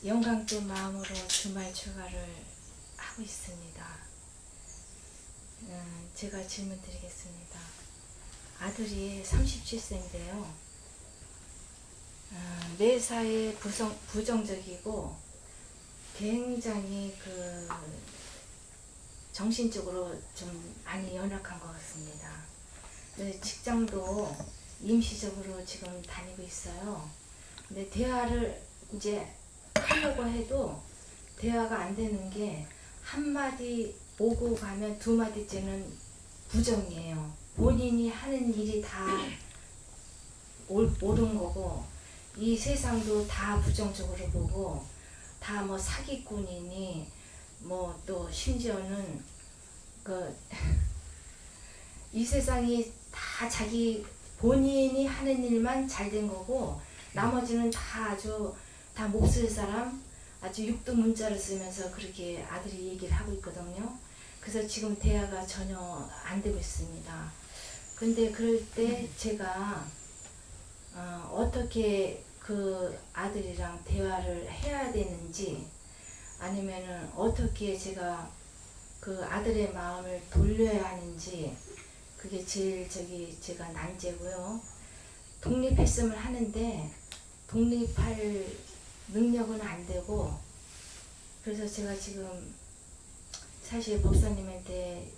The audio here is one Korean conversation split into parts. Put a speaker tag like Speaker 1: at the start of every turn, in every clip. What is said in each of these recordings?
Speaker 1: 영광된 마음으로 주말 휴가를 하고 있습니다. 제가 질문 드리겠습니다. 아들이 37세인데요. 매사에 부정적이고 굉장히 정신적으로 좀 많이 연약한 것 같습니다. 직장도 임시적으로 지금 다니고 있어요. 근데 대화를 이제 하려고 해도 대화가 안 되는 게 한마디 오고 가면 두 마디째는 부정이에요. 본인이 하는 일이 다 옳은 거고 이 세상도 다 부정적으로 보고 다 뭐 사기꾼이니 뭐 또 심지어는 이 세상이 다 자기 본인이 하는 일만 잘 된 거고 나머지는 다 아주 다 목소리 사람 아주 육두문자를 쓰면서 그렇게 아들이 얘기를 하고 있거든요. 그래서 지금 대화가 전혀 안 되고 있습니다. 근데 그럴 때 제가 어떻게 그 아들이랑 대화를 해야 되는지 아니면은 어떻게 제가 그 아들의 마음을 돌려야 하는지 그게 제일 제가 난제고요. 독립했으면 하는데 독립할 능력은 안 되고 그래서 제가 지금 사실 법사님한테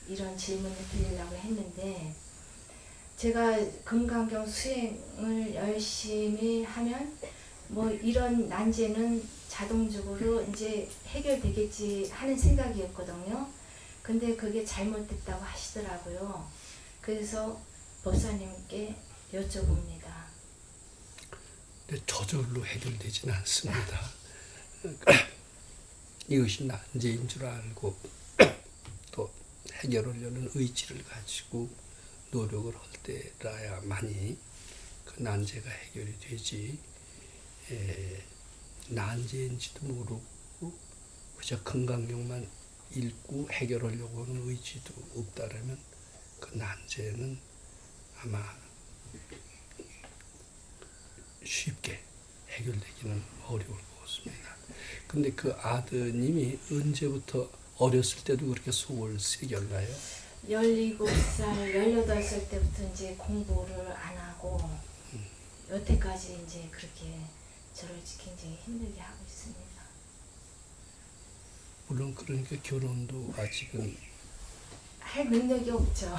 Speaker 1: 이런 질문을 드리려고 했는데 제가 금강경 수행을 열심히 하면 뭐 이런 난제는 자동적으로 이제 해결되겠지 하는 생각이었거든요. 근데 그게 잘못됐다고 하시더라고요. 그래서 법사님께 여쭤봅니다.
Speaker 2: 근데 저절로 해결되지는 않습니다. 이것이 난제인 줄 알고 또 해결하려는 의지를 가지고 노력을 할 때라야만이 그 난제가 해결이 되지 난제인지도 모르고 그저 건강경만 읽고 해결하려고 하는 의지도 없다라면 그 난제는 아마 쉽게 해결되기는 어려울 것 같습니다. 근데 그 아드님이 언제부터 어렸을 때도 그렇게 속을 새겼나요?
Speaker 1: 17살, 18살 때부터 이제 공부를 안 하고 여태까지 이제 그렇게 저를 굉장히 힘들게 하고 있습니다.
Speaker 2: 물론 그러니까 결혼도 아직은
Speaker 1: 할 능력이 없죠.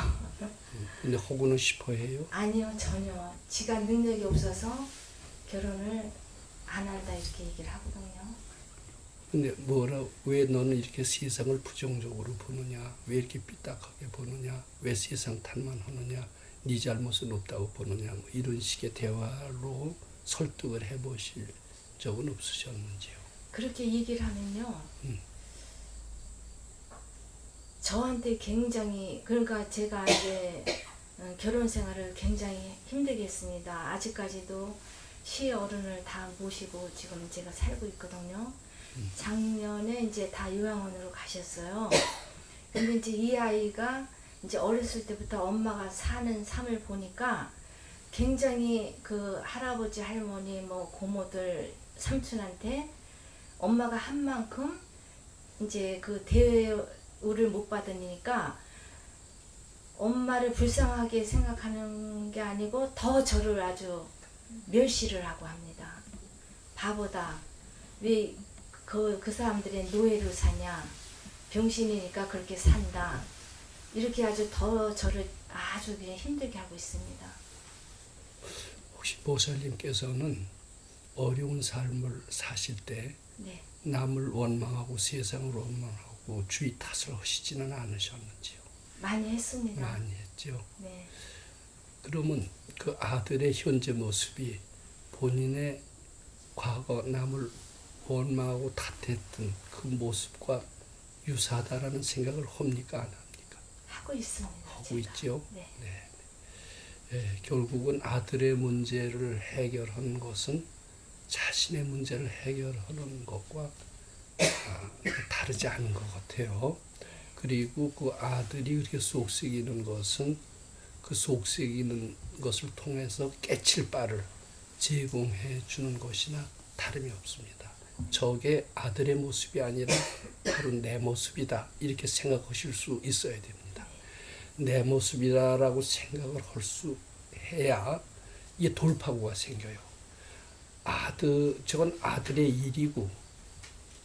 Speaker 2: 근데 하고는 싶어 해요?
Speaker 1: 아니요, 전혀. 지가 능력이 없어서 결혼을 안 한다 이렇게 얘기를 하거든요.
Speaker 2: 근데 왜 너는 이렇게 세상을 부정적으로 보느냐? 왜 이렇게 삐딱하게 보느냐? 왜 세상 탓만 하느냐? 네 잘못은 없다고 보느냐? 뭐 이런 식의 대화로 설득을 해보실 적은 없으셨는지요?
Speaker 1: 그렇게 얘기를 하면요. 저한테 굉장히 그러니까 제가 이제 결혼 생활을 굉장히 힘들게 했습니다. 아직까지도 시어른을 다 모시고 지금 제가 살고 있거든요. 작년에 이제 다 요양원으로 가셨어요. 근데 이제 이 아이가 이제 어렸을 때부터 엄마가 사는 삶을 보니까 굉장히 그 할아버지 할머니 뭐 고모들 삼촌한테 엄마가 한 만큼 이제 그 대우를 못 받으니까 엄마를 불쌍하게 생각하는 게 아니고 더 저를 아주 멸시를 하고 합니다. 바보다. 왜 그 사람들의 노예로 사냐. 병신이니까 그렇게 산다. 이렇게 아주 더 저를 아주 그냥 힘들게 하고 있습니다.
Speaker 2: 혹시 보살님께서는 어려운 삶을 사실 때
Speaker 1: 네.
Speaker 2: 남을 원망하고 세상을 원망하고 주위 탓을 하시지는 않으셨는지요?
Speaker 1: 많이 했습니다.
Speaker 2: 많이 했죠.
Speaker 1: 네.
Speaker 2: 그러면 그 아들의 현재 모습이 본인의 과거 남을 원망하고 탓했던 그 모습과 유사하다라는 생각을 합니까? 안 합니까?
Speaker 1: 하고 있습니다.
Speaker 2: 하고
Speaker 1: 제가.
Speaker 2: 있죠.
Speaker 1: 네.
Speaker 2: 네. 결국은 아들의 문제를 해결하는 것은 자신의 문제를 해결하는 것과 다르지 않은 것 같아요. 그리고 그 아들이 그렇게 속썩이는 것은 그 속썩이는 것을 통해서 깨칠 바를 제공해 주는 것이나 다름이 없습니다. 저게 아들의 모습이 아니라 바로 내 모습이다 이렇게 생각하실 수 있어야 됩니다. 내 모습이다라고 생각을 할 수 해야 이게 돌파구가 생겨요. 저건 아들의 일이고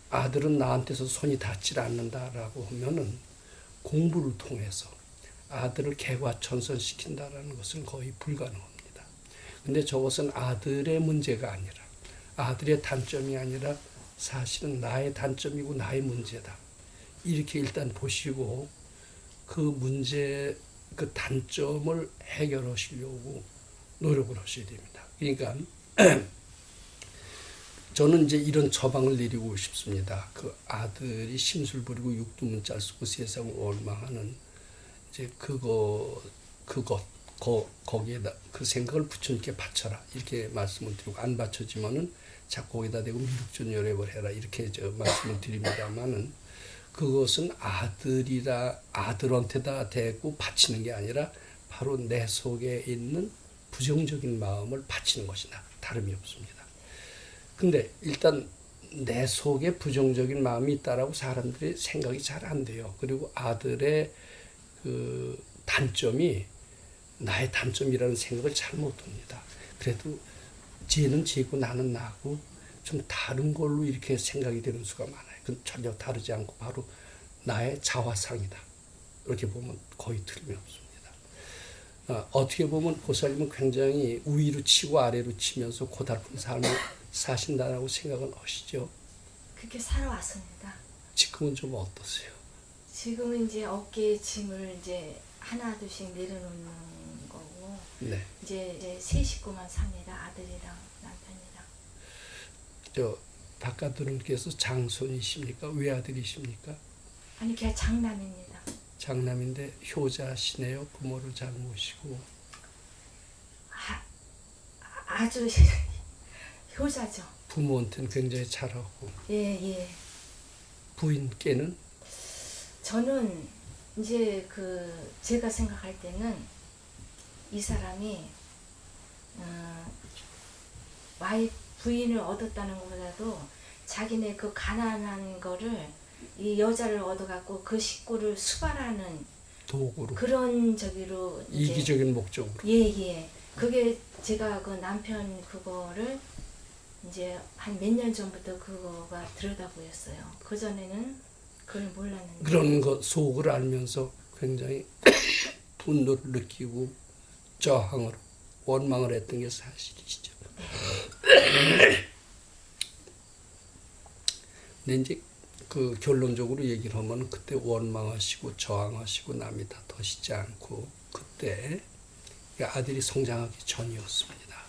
Speaker 2: 아들은 나한테서 손이 닿질 않는다라고 하면은 공부를 통해서 아들을 개과천선시킨다라는 것은 거의 불가능합니다. 근데 저것은 아들의 문제가 아니라 아들의 단점이 아니라 사실은 나의 단점이고 나의 문제다. 이렇게 일단 보시고 그 문제, 그 단점을 해결하시려고 노력을 하셔야 됩니다. 그러니까 저는 이제 이런 처방을 내리고 싶습니다. 그 아들이 심술 부리고 육두문 짤 쓰고 세상을 원망하는 이제 거기에다 그 생각을 부처님께 바쳐라 이렇게 말씀을 드리고 안 바쳐지면은 자꾸 거기다 대고 미륵전열애를 해라 이렇게 말씀을 드립니다만은 그것은 아들한테다 대고 바치는 게 아니라 바로 내 속에 있는 부정적인 마음을 바치는 것이나 다름이 없습니다. 근데 일단 내 속에 부정적인 마음이 있다라고 사람들이 생각이 잘 안 돼요. 그리고 아들의 그 단점이 나의 단점이라는 생각을 잘 못합니다. 그래도 쟤는 쟤고 나는 나고 좀 다른 걸로 이렇게 생각이 되는 수가 많아요. 그건 전혀 다르지 않고 바로 나의 자화상이다. 이렇게 보면 거의 틀림이 없습니다. 어떻게 보면 보살님은 굉장히 위로 치고 아래로 치면서 고달픈 삶을 사신다라고 생각은 하시죠.
Speaker 1: 그렇게 살아왔습니다.
Speaker 2: 지금은 좀 어떠세요?
Speaker 1: 지금은 이제 어깨에 짐을 이제 하나 둘씩 내려놓는 거고
Speaker 2: 네.
Speaker 1: 이제 세 식구만 삽니다. 아들이랑 남편이랑.
Speaker 2: 바깥분께서 장손이십니까? 외아들이십니까?
Speaker 1: 아니 그냥 장남입니다.
Speaker 2: 장남인데 효자시네요. 부모를 잘 모시고.
Speaker 1: 아주 효자죠.
Speaker 2: 부모한테는 굉장히 잘하고.
Speaker 1: 예.
Speaker 2: 부인께는?
Speaker 1: 저는 이제 제가 생각할 때는 이 사람이 부인을 얻었다는 것보다도 자기네 그 가난한 거를 이 여자를 얻어갖고 그 식구를 수발하는
Speaker 2: 도구로.
Speaker 1: 그런 저기로
Speaker 2: 이기적인 목적으로.
Speaker 1: 예. 그게 제가 그 남편 그거를 이제 한 몇 년 전부터 그거가 들여다보였어요. 그 전에는 그걸 몰랐는데.
Speaker 2: 그런 것 속을 알면서 굉장히 분노를 느끼고 저항을 원망을 했던 게 사실이시죠. 근데 이제 그 결론적으로 얘기를 하면 그때 원망하시고 저항하시고 남이 다 더시지 않고 그때 아들이 성장하기 전이었습니다.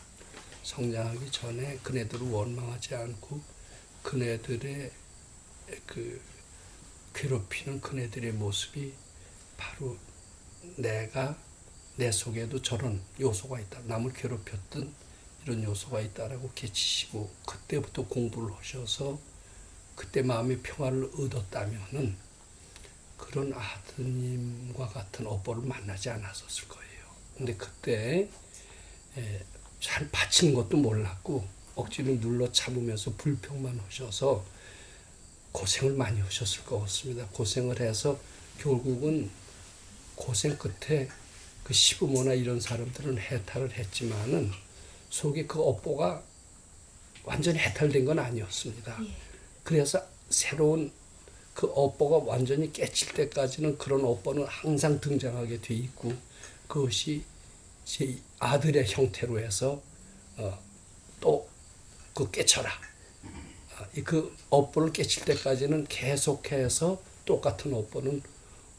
Speaker 2: 성장하기 전에 그네들을 원망하지 않고 그네들의 그 괴롭히는 그네들의 모습이 바로 내가 내 속에도 저런 요소가 있다. 남을 괴롭혔던 이런 요소가 있다라고 깨치시고 그때부터 공부를 하셔서 그때 마음의 평화를 얻었다면은 그런 아드님과 같은 오빠를 만나지 않았었을 거예요. 근데 그때 잘 바치는 것도 몰랐고 억지로 눌러 참으면서 불평만 하셔서 고생을 많이 하셨을 것 같습니다. 고생을 해서 결국은 고생 끝에 그 시부모나 이런 사람들은 해탈을 했지만은 속에 그 업보가 완전히 해탈된 건 아니었습니다. 그래서 새로운 그 업보가 완전히 깨칠 때까지는 그런 업보는 항상 등장하게 돼 있고 그것이 제 아들의 형태로 해서 또 그 깨쳐라. 그 업보를 깨칠 때까지는 계속해서 똑같은 업보는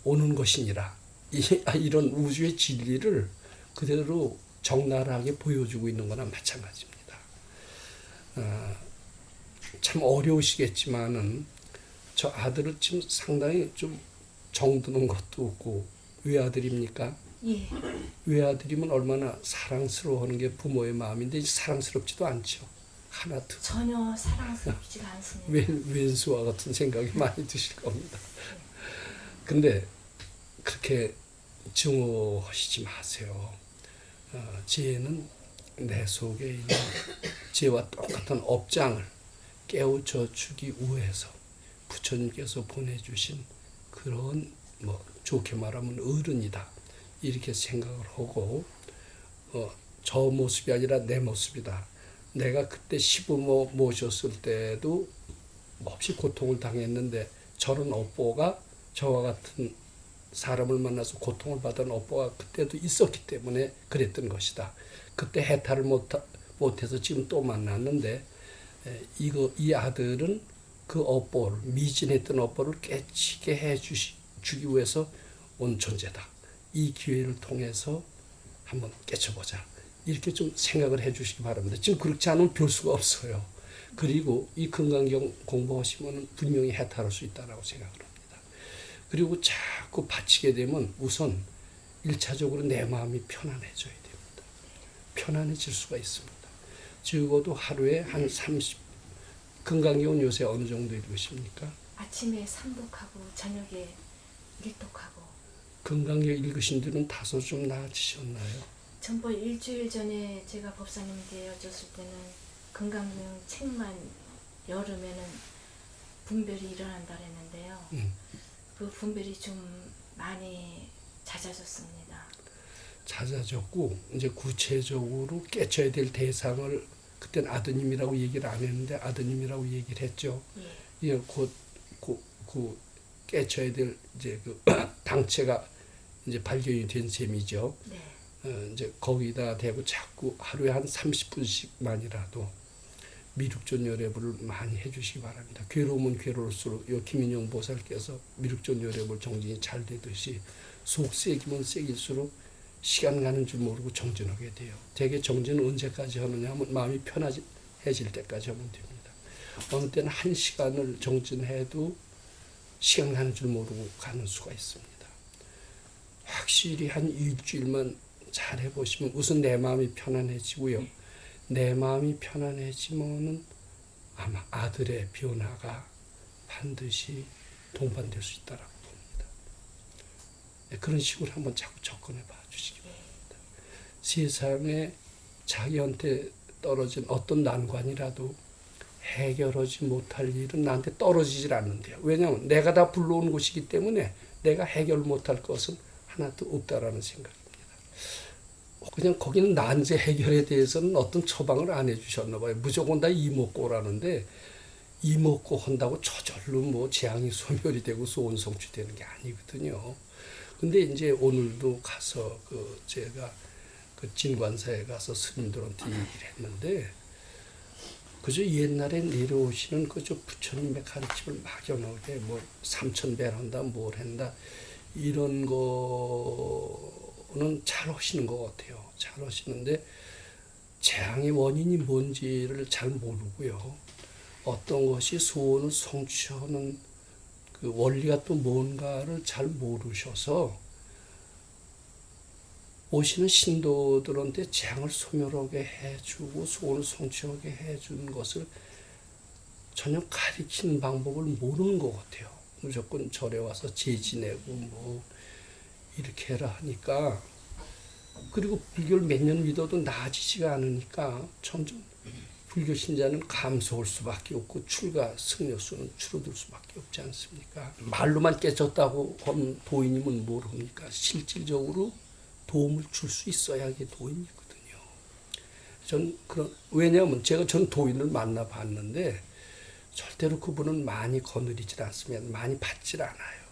Speaker 2: 오는 것이니라. 이런 우주의 진리를 그대로 적나라하게 보여주고 있는 거나 마찬가지입니다. 참 어려우시겠지만은 저 아들을 지금 상당히 좀 정드는 것도 없고 외아들입니까?
Speaker 1: 예.
Speaker 2: 외아들이면 얼마나 사랑스러워하는 게 부모의 마음인데 사랑스럽지도 않죠. 하나도.
Speaker 1: 전혀 사랑스럽지가 않습니다.
Speaker 2: 왼수와 같은 생각이 많이 드실 겁니다. 근데 그렇게 증오하시지 마세요. 쟤는 내 속에 있는 쟤와 똑같은 업장을 깨우쳐 주기 위해서 부처님께서 보내주신 그런 뭐 좋게 말하면 어른이다 이렇게 생각을 하고 저 모습이 아니라 내 모습이다. 내가 그때 시부모 모셨을 때도 몹시 고통을 당했는데 저런 업보가 저와 같은 사람을 만나서 고통을 받은 업보가 그때도 있었기 때문에 그랬던 것이다. 그때 해탈을 못해서 지금 또 만났는데 이 아들은 그 업보를 미진했던 업보를 깨치게 주기 위해서 온 존재다. 이 기회를 통해서 한번 깨쳐보자. 이렇게 좀 생각을 해 주시기 바랍니다. 지금 그렇지 않으면 별 수가 없어요. 그리고 이 금강경 공부하시면 분명히 해탈할 수 있다고 생각을 합니다. 그리고 자꾸 바치게 되면 우선 1차적으로 내 마음이 편안해져야 됩니다. 편안해질 수가 있습니다. 적어도 하루에 한 30, 금강경은 요새 어느 정도 읽으십니까?
Speaker 1: 아침에 3독하고 저녁에 1독하고.
Speaker 2: 금강경 읽으신 뒤는 다소 좀 나아지셨나요?
Speaker 1: 전번 일주일 전에 제가 법사님께 여쭸을 때는 금강경 책만 열으면은 분별이 일어난다 그랬는데요. 그 분별이 좀 많이 잦아졌습니다.
Speaker 2: 잦아졌고 이제 구체적으로 깨쳐야 될 대상을 그때는 아드님이라고 얘기를 안 했는데 아드님이라고 얘기를 했죠. 예. 곧 깨쳐야 될 이제 그 당체가 이제 발견이 된 셈이죠.
Speaker 1: 네.
Speaker 2: 이제 거기다 대고 자꾸 하루에 한 30분씩만이라도 미륵존 열애불을 많이 해주시기 바랍니다. 괴로우면 괴로울수록 요 김인용 보살께서 미륵존 열애불 정진이 잘 되듯이 속 세기면 세길수록 시간 가는 줄 모르고 정진하게 돼요. 대개 정진은 언제까지 하느냐 하면 마음이 편해질 때까지 하면 됩니다. 어느 때는 1시간을 정진해도 시간 가는 줄 모르고 가는 수가 있습니다. 확실히 한 일주일만 잘 해보시면 우선 내 마음이 편안해지고요. 내 마음이 편안해지면은 아마 아들의 변화가 반드시 동반될 수 있다라고 봅니다. 그런 식으로 한번 자꾸 접근해 봐 주시기 바랍니다. 세상에 자기한테 떨어진 어떤 난관이라도 해결하지 못할 일은 나한테 떨어지질 않는데요. 왜냐하면 내가 다 불러온 것이기 때문에 내가 해결 못할 것은 하나도 없다라는 생각입니다. 그냥 거기는 난제 해결에 대해서는 어떤 처방을 안 해주셨나 봐요. 무조건 다 이목고라는데 이목고 한다고 저절로 뭐 재앙이 소멸이 되고 소원 성취되는 게 아니거든요. 근데 이제 오늘도 가서 제가 진관사에 가서 스님들한테 얘기를 했는데 그저 옛날에 내려오시는 그저 부처님의 가르침을 막연하게 뭐 삼천배한다 뭘 한다 이런 거는 잘 하시는 것 같아요. 잘 하시는데 재앙의 원인이 뭔지를 잘 모르고요. 어떤 것이 소원을 성취하는 그 원리가 또 뭔가를 잘 모르셔서 오시는 신도들한테 재앙을 소멸하게 해주고 소원을 성취하게 해주는 것을 전혀 가리키는 방법을 모르는 것 같아요. 무조건 절에 와서 제 지내고 뭐 이렇게 해라 하니까 그리고 불교를 몇 년 믿어도 나아지지가 않으니까 점점 불교 신자는 감소할 수밖에 없고 출가 승려수는 줄어들 수밖에 없지 않습니까? 말로만 깨졌다고 하면 도인이면 뭘 합니까? 실질적으로 도움을 줄 수 있어야 이게 도인이거든요. 왜냐하면 전 도인을 만나봤는데 절대로 그분은 많이 거느리질 않습니다. 많이 받질 않아요.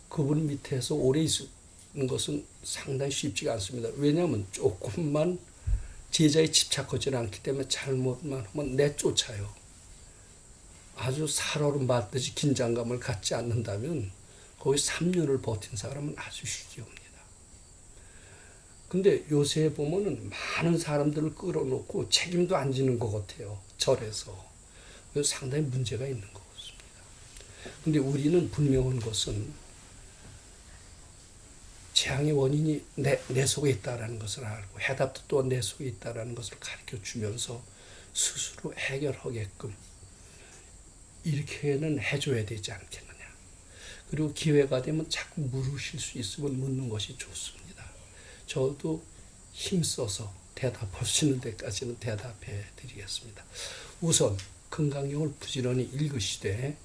Speaker 2: 그분 밑에서 오래 있는 것은 상당히 쉽지가 않습니다. 왜냐하면 조금만 제자에 집착하지 않기 때문에 잘못만 하면 내쫓아요. 아주 살얼음 받듯이 긴장감을 갖지 않는다면 거의 3년을 버틴 사람은 아주 쉽게 옵니다. 근데 요새 보면은 많은 사람들을 끌어놓고 책임도 안 지는 것 같아요. 절에서. 그래서 상당히 문제가 있는 것 같습니다. 근데 우리는 분명한 것은 재앙의 원인이 내 속에 있다는 것을 알고 해답도 또한 내 속에 있다는 것을 가르쳐 주면서 스스로 해결하게끔 이렇게는 해줘야 되지 않겠느냐. 그리고 기회가 되면 자꾸 물으실 수 있으면 묻는 것이 좋습니다. 저도 힘써서 대답할 수 있는 데까지는 대답해 드리겠습니다. 우선 건강경을 부지런히 읽으시되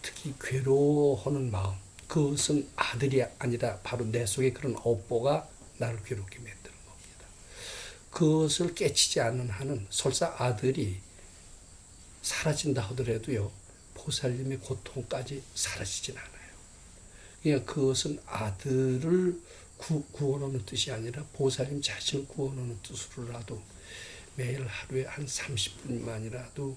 Speaker 2: 특히 괴로워하는 마음, 그것은 아들이 아니라 바로 내 속에 그런 업보가 나를 괴롭게 만드는 겁니다. 그것을 깨치지 않는 한은 설사 아들이 사라진다 하더라도요, 보살님의 고통까지 사라지진 않아요. 그러니까 그것은 아들을 구원하는 뜻이 아니라 보살님 자신을 구원하는 뜻으로라도 매일 하루에 한 30분만이라도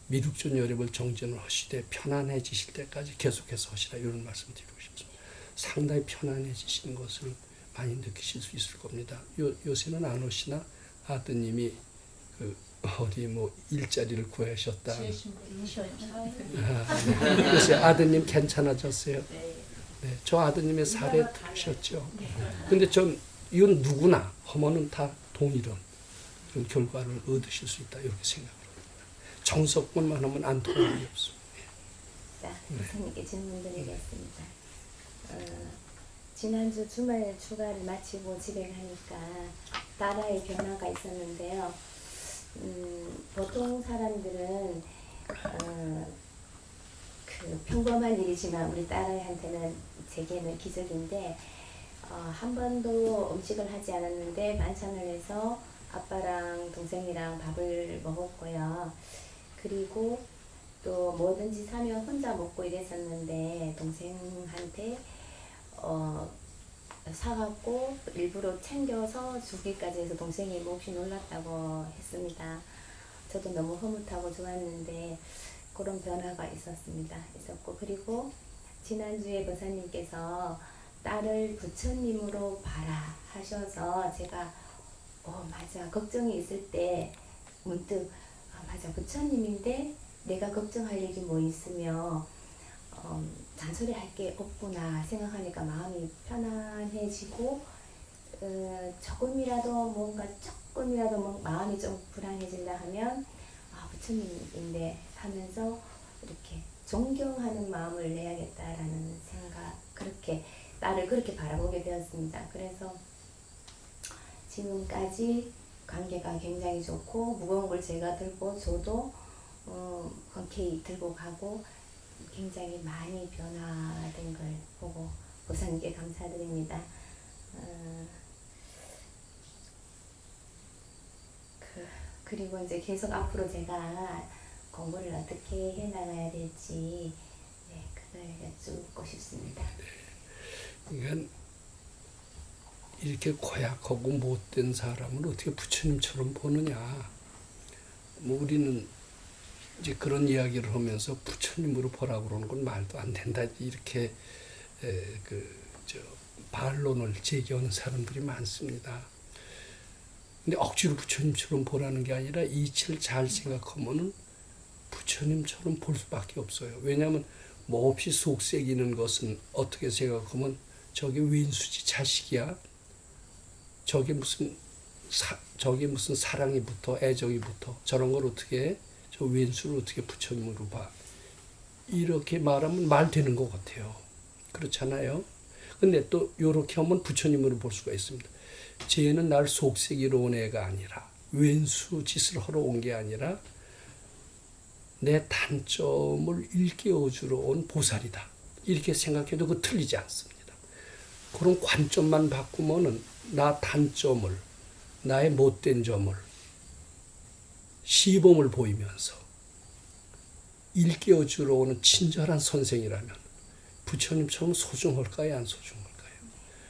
Speaker 2: 미륵존 여력을 정진을 하시되 편안해지실 때까지 계속해서 하시라, 이런 말씀 드리고 싶습니다. 상당히 편안해지시는 것을 많이 느끼실 수 있을 겁니다. 요새는 안 오시나? 아드님이 어디 뭐 일자리를 구하셨다. 요새 아드님 괜찮아졌어요? 네, 저 아드님의 사례 들으셨죠? 근데 이건 누구나 하면은 다 동일한 그런 결과를 얻으실 수 있다, 이렇게 생각합니다. 정석권만 하면 안 통하는 게 없습니다.
Speaker 3: 자, 교수님께 질문 드리겠습니다. 지난주 주말 휴가를 마치고 집에 가니까 딸아이 변화가 있었는데요. 보통 사람들은 그 평범한 일이지만 우리 딸아이한테는 제게는 기적인데, 한 번도 음식을 하지 않았는데 반찬을 해서 아빠랑 동생이랑 밥을 먹었고요. 그리고 또 뭐든지 사면 혼자 먹고 이랬었는데 동생한테 사갖고 일부러 챙겨서 주기까지 해서 동생이 몹시 놀랐다고 했습니다. 저도 너무 흐뭇하고 좋았는데 그런 변화가 있었고, 그리고 지난주에 보사님께서 딸을 부처님으로 봐라 하셔서 제가 맞아, 걱정이 있을 때 문득 맞아, 부처님인데 내가 걱정할 일이 뭐 있으며 잔소리할 게 없구나 생각하니까 마음이 편안해지고, 조금이라도 마음이 좀 불안해진다 하면 부처님인데 하면서 이렇게 존경하는 마음을 내야겠다라는 생각, 그렇게 나를 그렇게 바라보게 되었습니다. 그래서 지금까지 관계가 굉장히 좋고, 무거운 걸 제가 들고 저도 흔쾌히 들고 가고 굉장히 많이 변화된 걸 보고 보살님께 감사드립니다. 그리고 이제 계속 앞으로 제가 공부를 어떻게 해나가야 될지 그걸 여쭙고 싶습니다.
Speaker 2: 그러니까 이렇게 고약하고 못된 사람을 어떻게 부처님처럼 보느냐. 뭐 우리는 이제 그런 이야기를 하면서 부처님으로 보라고 그러는 건 말도 안 된다, 이렇게 반론을 제기하는 사람들이 많습니다. 근데 억지로 부처님처럼 보라는 게 아니라 이치를 잘 생각하면은 부처님처럼 볼 수밖에 없어요. 왜냐하면 뭐 없이 속색이는 것은 어떻게 생각하면 저게 윈수지, 자식이야. 저게 무슨 사랑이 붙어, 애정이 붙어. 저런 걸 어떻게, 저 윈수를 어떻게 부처님으로 봐. 이렇게 말하면 말 되는 것 같아요. 그렇잖아요. 근데 또 이렇게 하면 부처님으로 볼 수가 있습니다. 쟤는 날 속색이로 온 애가 아니라, 왼수 짓을 하러 온 게 아니라 내 단점을 일깨워주러 온 보살이다, 이렇게 생각해도 그 틀리지 않습니다. 그런 관점만 바꾸면은 나 단점을, 나의 못된 점을, 시범을 보이면서 일깨워주러 오는 친절한 선생이라면 부처님처럼 소중할까요, 안 소중할까요?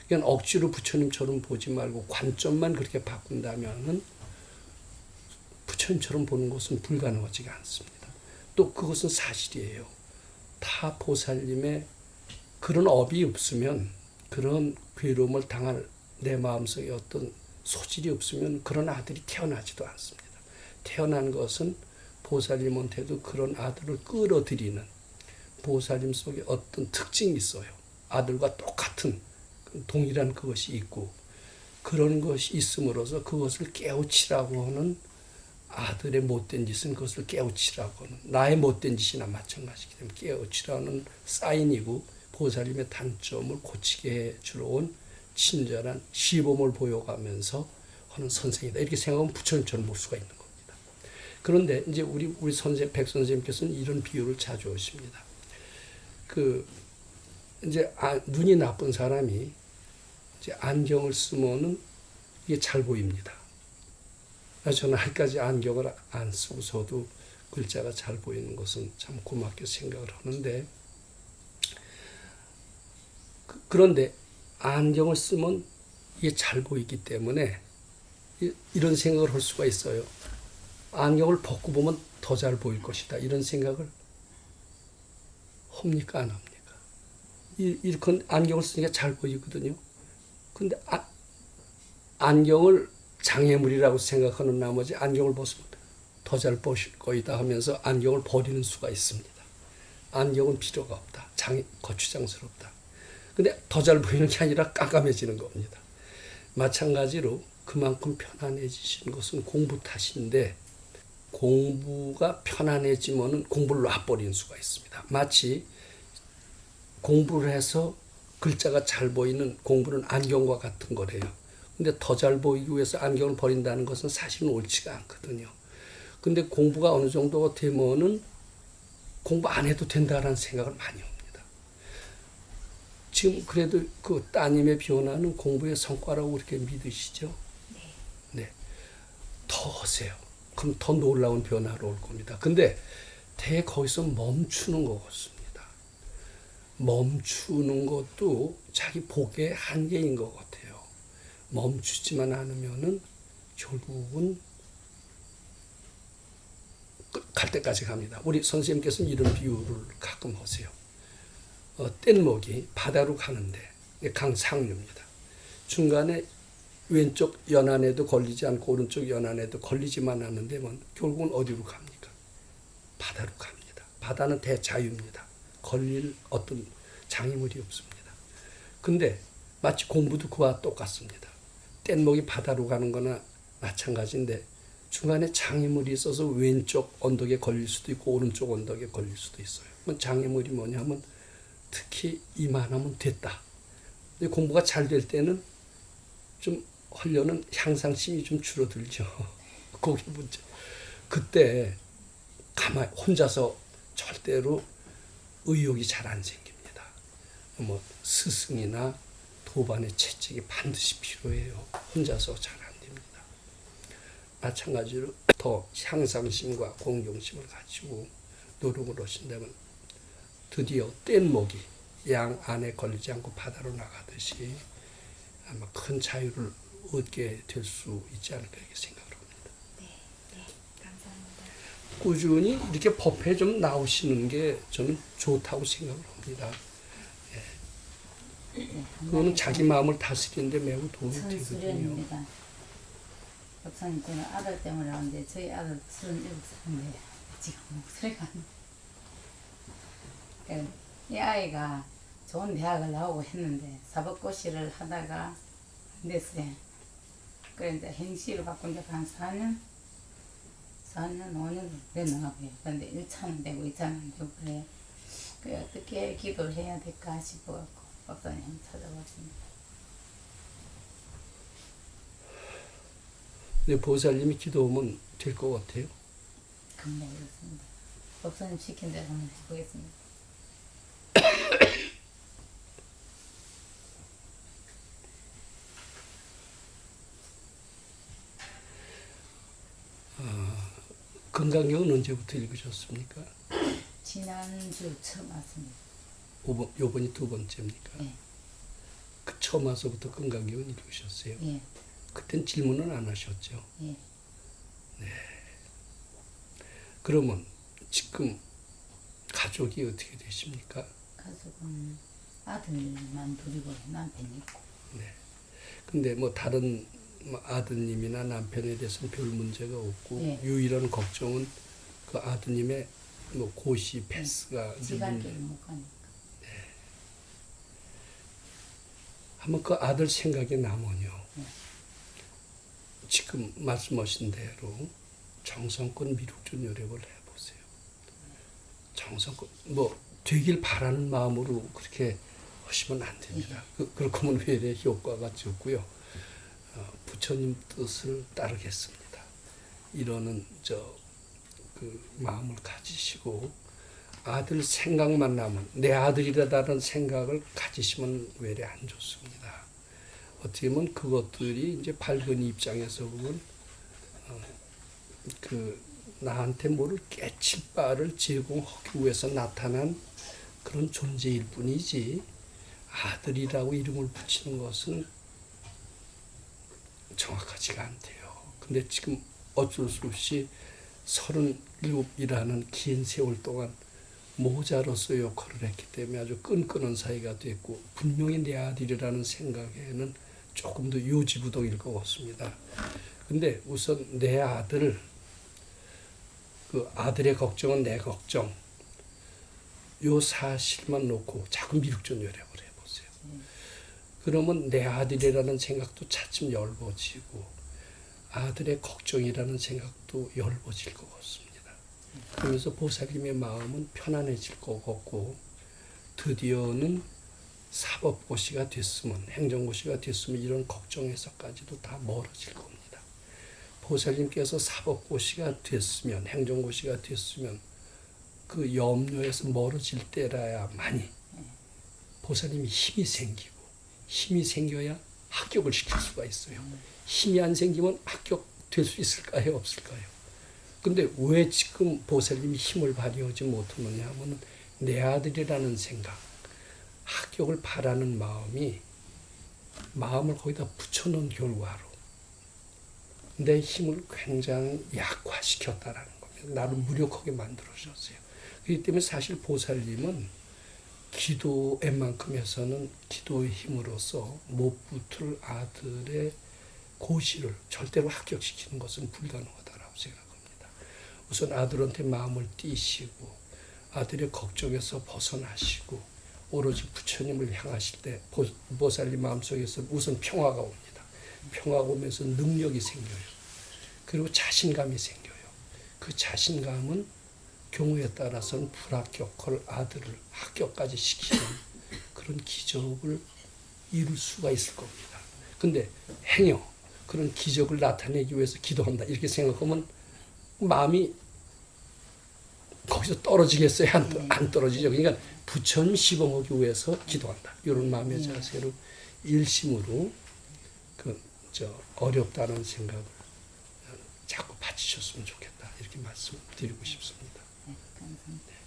Speaker 2: 그냥 억지로 부처님처럼 보지 말고 관점만 그렇게 바꾼다면은 부처님처럼 보는 것은 불가능하지가 않습니다. 또 그것은 사실이에요. 타 보살님의 그런 업이 없으면, 그런 괴로움을 당할 내 마음속에 어떤 소질이 없으면 그런 아들이 태어나지도 않습니다. 태어난 것은 보살님한테도 그런 아들을 끌어들이는, 보살님 속에 어떤 특징이 있어요. 아들과 똑같은 동일한 그것이 있고, 그런 것이 있음으로써 그것을 깨우치라고 하는, 아들의 못된 짓은 그것을 깨우치라고 하는, 나의 못된 짓이나 마찬가지이기 때문에 깨우치라는 사인이고, 보살님의 단점을 고치게 해주러 온 친절한 시범을 보여가면서 하는 선생이다, 이렇게 생각하면 부처님처럼 볼 수가 있는 겁니다. 그런데 이제 우리 백 선생님께서는 이런 비유를 자주 하십니다. 이제 눈이 나쁜 사람이 이제 안경을 쓰면은 이게 잘 보입니다. 저는 아직까지 안경을 안 쓰고서도 글자가 잘 보이는 것은 참 고맙게 생각을 하는데, 그런데 안경을 쓰면 이게 잘 보이기 때문에 이런 생각을 할 수가 있어요. 안경을 벗고 보면 더 잘 보일 것이다. 이런 생각을 합니까? 안 합니까? 이렇게 안경을 쓰니까 잘 보이거든요. 근데 안경을 장애물이라고 생각하는 나머지 안경을 벗으면 더 잘 보실 거이다 하면서 안경을 버리는 수가 있습니다. 안경은 필요가 없다. 거추장스럽다. 근데 더 잘 보이는 게 아니라 깜깜해지는 겁니다. 마찬가지로 그만큼 편안해지신 것은 공부 탓인데, 공부가 편안해지면은 공부를 놔버리는 수가 있습니다. 마치 공부를 해서 글자가 잘 보이는 공부는 안경과 같은 거래요. 근데 더 잘 보이기 위해서 안경을 버린다는 것은 사실은 옳지가 않거든요. 근데 공부가 어느 정도가 되면은 공부 안 해도 된다라는 생각을 많이 합니다. 지금 그래도 그 따님의 변화는 공부의 성과라고 그렇게 믿으시죠? 네. 더 하세요. 그럼 더 놀라운 변화로 올 겁니다. 근데 거기서 멈추는 것 같습니다. 멈추는 것도 자기 복의 한계인 것 같아요. 멈추지만 않으면은 결국은 갈 때까지 갑니다. 우리 선생님께서는 이런 비유를 가끔 하세요. 뗏목이 바다로 가는데 강상류입니다. 중간에 왼쪽 연안에도 걸리지 않고 오른쪽 연안에도 걸리지만 않는데 결국은 어디로 갑니까? 바다로 갑니다. 바다는 대자유입니다. 걸릴 어떤 장애물이 없습니다. 근데 마치 공부도 그와 똑같습니다. 뗏목이 바다로 가는 거나 마찬가지인데 중간에 장애물이 있어서 왼쪽 언덕에 걸릴 수도 있고 오른쪽 언덕에 걸릴 수도 있어요. 장애물이 뭐냐면 특히 이만하면 됐다. 근데 공부가 잘 될 때는 좀 하려는 향상심이 좀 줄어들죠. 그게 문제. 그때 가만히 혼자서 절대로 의욕이 잘 안 생깁니다. 스승이나 도반의 채찍이 반드시 필요해요. 혼자서 잘 안 됩니다. 마찬가지로 더 향상심과 공경심을 가지고 노력을 하신다면 드디어 뗏목이 양 안에 걸리지 않고 바다로 나가듯이 아마 큰 자유를 얻게 될 수 있지 않을까 이렇게 생각을 합니다.
Speaker 3: 네, 감사합니다.
Speaker 2: 꾸준히 이렇게 법회 좀 나오시는 게 저는 좋다고 생각을 합니다. 그거는 자기 마음을 다스리는데 매우 도움이 되거든요.
Speaker 4: 전수련입니다. 박사님 저는 아들 때문에 왔는데 저희 아들 37살인데 지금 목소리가 이 아이가 좋은 대학을 나오고 했는데 사법고시를 하다가 안 됐어요. 그래 이제 행시를 받고 이제 한 4년 5년 됐나고요. 근데 1차는 되고 2차는 안 되고 그래요. 그래 어떻게 기도를 해야 될까 싶어갖고 박사님 찾아봤습니다.
Speaker 2: 근데 보살님이 기도하면 될 것 같아요.
Speaker 4: 금방 그렇습니다. 박사님 시킨 대로 한번 해보겠습니다.
Speaker 2: 건강경은 언제부터 읽으셨습니까?
Speaker 4: 지난주 처음 왔습니다.
Speaker 2: 요번이 두 번째입니까?
Speaker 4: 예.
Speaker 2: 그 처음 와서부터 건강경은 읽으셨어요?
Speaker 4: 예.
Speaker 2: 그땐 질문은 안 하셨죠?
Speaker 4: 예.
Speaker 2: 그러면 지금 가족이 어떻게 되십니까?
Speaker 4: 가족은 아들만 둘이고 남편이 있고.
Speaker 2: 네. 근데 다른 아드님이나 남편에 대해서는 별 문제가 없고
Speaker 4: 예.
Speaker 2: 유일한 걱정은 그 아드님의 고시 패스가
Speaker 4: 지갈길 못 가니까.
Speaker 2: 한번 그 아들 생각이 나면요. 지금 말씀하신 대로 정성껏 미륵주 노력을 해보세요. 정성껏 되길 바라는 마음으로 그렇게 하시면 안 됩니다. 그렇게 하면 외래 효과가 적고요. 부처님 뜻을 따르겠습니다. 이러는 그 마음을 가지시고 아들 생각만 나면 내 아들이라는 생각을 가지시면 외래 안 좋습니다. 어떻게 보면 그것들이 이제 밝은 입장에서 보면 그 나한테 뭐를 깨칠 바를 제공하기 위해서 나타난 그런 존재일 뿐이지 아들이라고 이름을 붙이는 것은 정확하지가 않대요. 근데 지금 어쩔 수 없이 37이라는 긴 세월 동안 모자로서 역할을 했기 때문에 아주 끈끈한 사이가 됐고 분명히 내 아들이라는 생각에는 조금 더 요지부동일 것 같습니다. 근데 우선 내 아들, 그 아들의 걱정은 내 걱정, 요 사실만 놓고 자꾸 미륵전 요랩을 해보세요. 그러면 내 아들이라는 생각도 차츰 엷어지고 아들의 걱정이라는 생각도 엷어질 것 같습니다. 그러면서 보살님의 마음은 편안해질 것 같고 드디어는 사법고시가 됐으면 행정고시가 됐으면 이런 걱정에서까지도 다 멀어질 겁니다. 보살님께서 사법고시가 됐으면 행정고시가 됐으면 그 염려에서 멀어질 때라야만이 보살님이 힘이 생기고 힘이 생겨야 합격을 시킬 수가 있어요. 힘이 안 생기면 합격될 수 있을까요? 없을까요? 근데 왜 지금 보살님이 힘을 발휘하지 못하느냐 하면 내 아들이라는 생각, 합격을 바라는 마음을 거기다 붙여놓은 결과로 내 힘을 굉장히 약화시켰다라는 겁니다. 나를 무력하게 만들어줬어요. 그렇기 때문에 사실 보살님은 기도웬만큼 해서는 기도의 힘으로써 못 붙을 아들의 고시를 절대로 합격시키는 것은 불가능하다고 생각합니다. 우선 아들한테 마음을 띄시고 아들의 걱정에서 벗어나시고 오로지 부처님을 향하실 때 보살님 마음속에서 우선 평화가 옵니다. 평화가 오면서 능력이 생겨요. 그리고 자신감이 생겨요. 그 자신감은 경우에 따라서는 불합격할 아들을 합격까지 시키는 그런 기적을 이룰 수가 있을 겁니다. 근데 행여 그런 기적을 나타내기 위해서 기도한다 이렇게 생각하면 마음이 거기서 떨어지겠어요? 안 떨어지죠. 그러니까 부처님 시범하기 위해서 기도한다. 이런 마음의 자세로 일심으로 어렵다는 생각을 자꾸 바치셨으면 좋겠다. 이렇게 말씀드리고 싶습니다.
Speaker 4: 감사합니다.